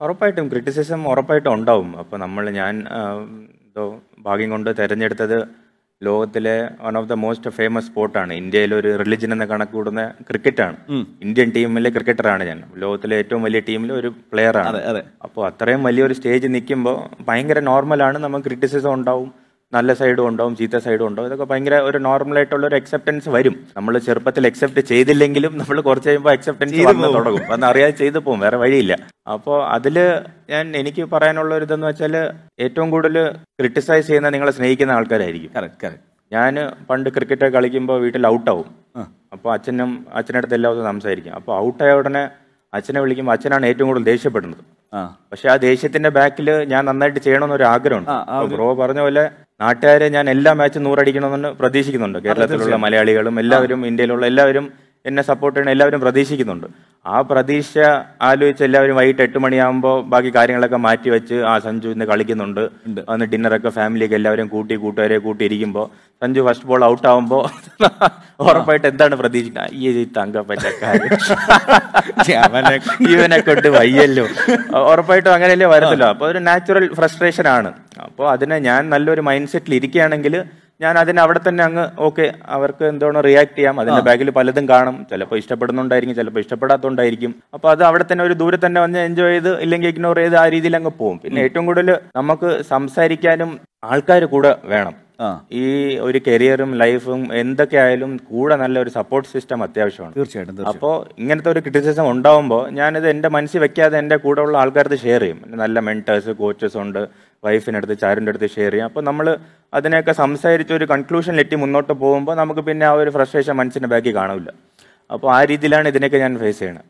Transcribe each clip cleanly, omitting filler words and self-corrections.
ഉറപ്പായിട്ടും ക്രിറ്റിസിസം ഉറപ്പായിട്ടും ഉണ്ടാവും. അപ്പോൾ ഞാൻ എന്തോ ഭാഗ്യം കൊണ്ട് തിരഞ്ഞെടുത്തത് ലോകത്തിലെ one of the most famous സ്പോർട്ടാണ്. ഇന്ത്യയിലെ ഒരു റിലിജൻ എന്ന കണക്ക് കൂടുന്ന ക്രിക്കറ്റാണ്. ഇന്ത്യൻ ടീമിലെ ക്രിക്കറ്ററാണ് ഞാൻ. ലോകത്തിലെ ഏറ്റവും വലിയ ടീമിലെ ഒരു പ്ലെയറാണ്. അപ്പോൾ അത്രയും വലിയൊരു സ്റ്റേജ് നിൽക്കുമ്പോൾ ഭയങ്കര നോർമലാണ്. നമുക്ക് ക്രിറ്റിസിസം ഉണ്ടാവും, നല്ല സൈഡും ഉണ്ടാവും, ചീത്ത സൈഡും ഉണ്ടാവും. ഇതൊക്കെ ഭയങ്കര ഒരു നോർമലായിട്ടുള്ള ഒരു അക്സെപ്റ്റൻസ് വരും. നമ്മൾ ചെറുപ്പത്തിൽ അക്സെപ്റ്റ് ചെയ്തില്ലെങ്കിലും നമ്മൾ കുറച്ച് കഴിയുമ്പോൾ അക്സെപ്റ്റൻസ് വന്ന് തുടങ്ങും. വന്ന് അറിയാതെ ചെയ്തു പോകും, വേറെ വഴിയില്ല. അപ്പോൾ അതിൽ എനിക്ക് പറയാനുള്ള ഒരു ഇതെന്ന് വെച്ചാൽ, ഏറ്റവും കൂടുതൽ ക്രിട്ടിസൈസ് ചെയ്യുന്ന നിങ്ങളെ സ്നേഹിക്കുന്ന ആൾക്കാരായിരിക്കും. ഞാൻ പണ്ട് ക്രിക്കറ്റ് കളിക്കുമ്പോൾ വീട്ടിൽ ഔട്ടാവും. അപ്പോൾ അച്ഛൻ്റെ അടുത്ത് എല്ലാവരും സംസാരിക്കും. അപ്പോൾ ഔട്ടായ ഉടനെ അച്ഛനെ വിളിക്കുമ്പോൾ അച്ഛനാണ് ഏറ്റവും കൂടുതൽ ദേഷ്യപ്പെടുന്നത്. പക്ഷെ ആ ദേഷ്യത്തിന്റെ ബാക്കിൽ ഞാൻ നന്നായിട്ട് ചെയ്യണമെന്നൊരു ആഗ്രഹമുണ്ട്. ബ്രോ പറഞ്ഞ പോലെ നാട്ടുകാരെ ഞാൻ എല്ലാ മാച്ചും 100 അടിക്കണമെന്ന് പ്രതീക്ഷിക്കുന്നുണ്ട്. കേരളത്തിലുള്ള മലയാളികളും എല്ലാവരും, ഇന്ത്യയിലുള്ള എല്ലാവരും എന്നെ സപ്പോർട്ട് ചെയ്യണം, എല്ലാവരും പ്രതീക്ഷിക്കുന്നുണ്ട്. ആ പ്രതീക്ഷ ആലോചിച്ച് എല്ലാവരും വൈകിട്ട് 8 മണിയാകുമ്പോൾ ബാക്കി കാര്യങ്ങളൊക്കെ മാറ്റി വെച്ച് സഞ്ജു ഇന്ന് കളിക്കുന്നുണ്ട്, അന്ന് ഡിന്നറൊക്കെ ഫാമിലിയൊക്കെ എല്ലാവരും കൂട്ടുകാരെ കൂട്ടിയിരിക്കുമ്പോൾ സഞ്ജു ഫസ്റ്റ് ബോൾ ഔട്ട് ആവുമ്പോൾ ഉറപ്പായിട്ട് എന്താണ് പ്രതീക്ഷിക്കുന്നത്? ഈ തങ്കപ്പച്ചക്കാര് ഇവനെ കൊണ്ട് വയ്യല്ലോ. ഉറപ്പായിട്ടും അങ്ങനെയല്ലേ വരത്തില്ല. അപ്പോൾ ഒരു നാച്ചുറൽ ഫ്രസ്ട്രേഷൻ ആണ്. അപ്പോൾ അതിനെ ഞാൻ നല്ലൊരു മൈൻഡ് സെറ്റിൽ ഇരിക്കുകയാണെങ്കിൽ ഞാൻ അതിന് അവിടെ തന്നെ അങ്ങ് ഓക്കെ, അവർക്ക് എന്തോണം റിയാക്ട് ചെയ്യാം. അതിന്റെ ബാക്കിൽ പലതും കാണും. ചിലപ്പോൾ ഇഷ്ടപ്പെടുന്നുണ്ടായിരിക്കും, ചിലപ്പോൾ ഇഷ്ടപ്പെടാത്തതുണ്ടായിരിക്കും. അപ്പോൾ അത് അവിടെ തന്നെ ഒരു ദൂരെ തന്നെ വന്ന് എൻജോയ് ചെയ്ത് ഇല്ലെങ്കിൽ ഇഗ്നോർ ചെയ്ത് ആ രീതിയിൽ അങ്ങ് പോകും. പിന്നെ ഏറ്റവും കൂടുതൽ നമുക്ക് സംസാരിക്കാനും ആൾക്കാർ കൂടെ വേണം. ഈ ഒരു കരിയറും ലൈഫും എന്തൊക്കെ ആയാലും കൂടെ നല്ല ഒരു സപ്പോർട്ട് സിസ്റ്റം അത്യാവശ്യമാണ്. തീർച്ചയായിട്ടും. അപ്പോൾ ഇങ്ങനത്തെ ഒരു ക്രിറ്റിസിസം ഉണ്ടാവുമ്പോൾ ഞാനിത് എൻ്റെ മനസ്സിൽ വെക്കാതെ എൻ്റെ കൂടെ ഉള്ള ആൾക്കാർക്ക് ഷെയർ ചെയ്യും. നല്ല മെന്റേഴ്സ്, കോച്ചസ് ഉണ്ട്, വൈഫിനടുത്ത്, ചാരുൻ്റെ അടുത്ത് ഷെയർ ചെയ്യും. അപ്പോൾ നമ്മൾ അതിനെയൊക്കെ സംസാരിച്ച് ഒരു കൺക്ലൂഷനിലെത്തി മുന്നോട്ട് പോകുമ്പോൾ നമുക്ക് പിന്നെ ആ ഒരു ഫ്രസ്ട്രേഷൻ മനസ്സിൻ്റെ ബാക്കി കാണില്ല. അപ്പോൾ ആ രീതിയിലാണ് ഇതിനൊക്കെ ഞാൻ ഫേസ് ചെയ്യണം.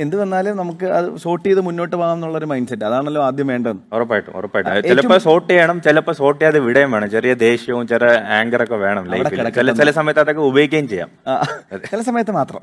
എന്ത് വന്നാലും നമുക്ക് അത് സോർട്ട് ചെയ്ത് മുന്നോട്ട് പോകാം എന്നുള്ളൊരു മൈൻഡ് സെറ്റ്, അതാണല്ലോ ആദ്യം വേണ്ടത്. ഉറപ്പായിട്ടും ചിലപ്പോൾ സോർട്ട് ചെയ്യണം, ചിലപ്പോൾ സോർട്ട് ചെയ്യാതെ വിടുകയും വേണം. ചെറിയ ദേഷ്യവും ചെറിയ ആങ്കറൊക്കെ വേണം ലൈഫിൽ. ചില സമയത്ത് അതൊക്കെ ഉപയോഗിക്കുകയും ചെയ്യാം, ചില സമയത്ത് മാത്രം.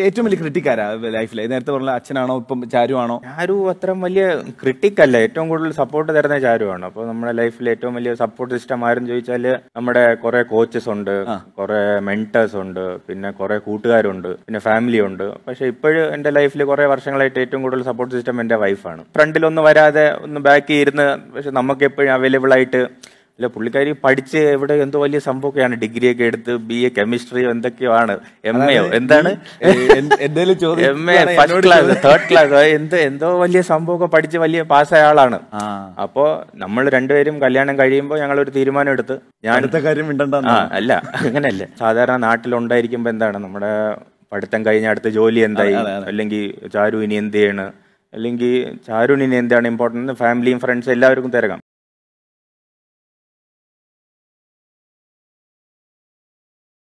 ഏറ്റവും വലിയ ക്രിട്ടിക്കാരാ ലൈഫിൽ? നേരത്തെ പറഞ്ഞ അച്ഛനാണോ, ഇപ്പം ചാരു ആണോ? ചാരു അത്ര വലിയ ക്രിട്ടിക് അല്ല, ഏറ്റവും കൂടുതൽ സപ്പോർട്ട് തരുന്ന ചാരുവാണ്. അപ്പോൾ നമ്മുടെ ലൈഫിൽ ഏറ്റവും വലിയ സപ്പോർട്ട് സിസ്റ്റം ആരെന്ന് ചോദിച്ചാൽ നമ്മുടെ കുറെ കോച്ചസ് ഉണ്ട്, കുറെ മെന്റേഴ്സ് ഉണ്ട്, പിന്നെ കുറെ കൂട്ടുകാരുണ്ട്, പിന്നെ ഫാമിലി ഉണ്ട്. പക്ഷെ ഇപ്പോഴും എന്റെ ലൈഫിൽ കുറെ വർഷങ്ങളായിട്ട് ഏറ്റവും കൂടുതൽ സപ്പോർട്ട് സിസ്റ്റം എന്റെ വൈഫാണ്. ഫ്രണ്ടിലൊന്നും വരാതെ ഒന്ന് ബാക്കി ഇരുന്ന്, പക്ഷെ നമുക്ക് എപ്പോഴും അവൈലബിൾ ആയിട്ട്. അല്ല, പുള്ളിക്കാരി പഠിച്ച് എവിടെ എന്തോ വലിയ സംഭവമൊക്കെയാണ്, ഡിഗ്രിയൊക്കെ എടുത്ത് BA കെമിസ്ട്രിയോ എന്തൊക്കെയോ ആണ്, MAയോ എന്താണ്, MA first class, third class, എന്തോ വലിയ സംഭവമൊക്കെ പഠിച്ച് വലിയ പാസ്സായ ആളാണ്. അപ്പോ നമ്മൾ രണ്ടുപേരും കല്യാണം കഴിയുമ്പോൾ ഞങ്ങൾ ഒരു തീരുമാനം എടുത്ത്, അല്ല അങ്ങനെയല്ലേ, സാധാരണ നാട്ടിലുണ്ടായിരിക്കുമ്പോ എന്താണ് നമ്മുടെ പഠിത്തം കഴിഞ്ഞ അടുത്ത ജോലി എന്തായി, അല്ലെങ്കിൽ ചാരു ഇനി എന്ത് ചെയ്യണ്, അല്ലെങ്കിൽ ചാരുവിന് ഇനി എന്താണ് ഇമ്പോർട്ടൻറ്റ്, ഫാമിലിയും ഫ്രണ്ട്സും എല്ലാവർക്കും തിരക്കാം.